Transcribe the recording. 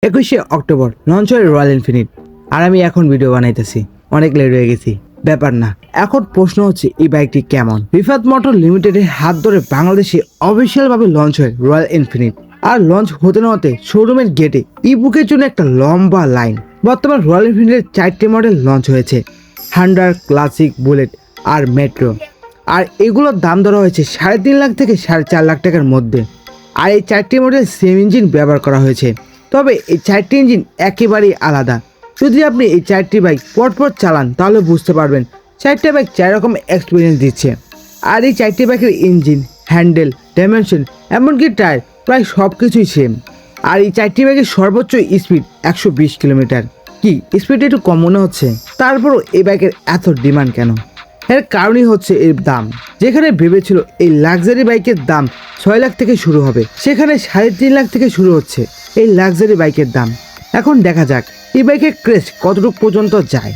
21শে October launch হয় royal এনফিনিট। আর আমি এখন ভিডিও বানাইতেছি, অনেক লেট হয়ে গেছি। ব্যাপার না, এখন প্রশ্ন হচ্ছে এই বাইকটি কেমন। রিফাত মোটর লিমিটেডের হাত ধরে বাংলাদেশে অফিসিয়াল ভাবে লঞ্চ হয় রয়্যাল এনফিনিট। আর লঞ্চ হতে না হতে শোরুমের গেটে ই বুকের জন্য একটা লম্বা লাইন। বর্তমান রয়্যাল এনফিনিটের 4টে মডেল লঞ্চ হয়েছে: হান্ডার, ক্লাসিক, বুলেট আর মেট্রো। আর এগুলোর দাম ধরা হয়েছে 3.5 লাখ থেকে 4.5 লাখ টাকার মধ্যে। আর এই 4টি মডেল সেম ইঞ্জিন ব্যবহার করা হয়েছে, তবে এই 4টি ইঞ্জিন একেবারেই আলাদা। যদি আপনি এই 4টি বাইক পরপর চালান তাহলে বুঝতে পারবেন 4টা বাইক 4 রকম এক্সপিরিয়েন্স দিচ্ছে। আর এই 4টি বাইকের ইঞ্জিন, হ্যান্ডেল, ডাইমেনশন, এমনকি টায়ার প্রায় সব কিছুই সেম। আর এই 4টি বাইকের সর্বোচ্চ স্পিড 120 কিলোমিটার। কি স্পিড একটু কম মনে হচ্ছে? তারপরও এই বাইকের এত ডিমান্ড কেন? এর কারণই হচ্ছে এর দাম। যেখানে ভেবেছিল এই লাক্সারি বাইকের দাম 6 লাখ থেকে শুরু হবে, সেখানে 3.5 লাখ থেকে শুরু হচ্ছে এই লাক্সারি বাইকের দাম। এখন দেখা যাক এই বাইকের ক্রেজ কতটুকু পর্যন্ত যায়।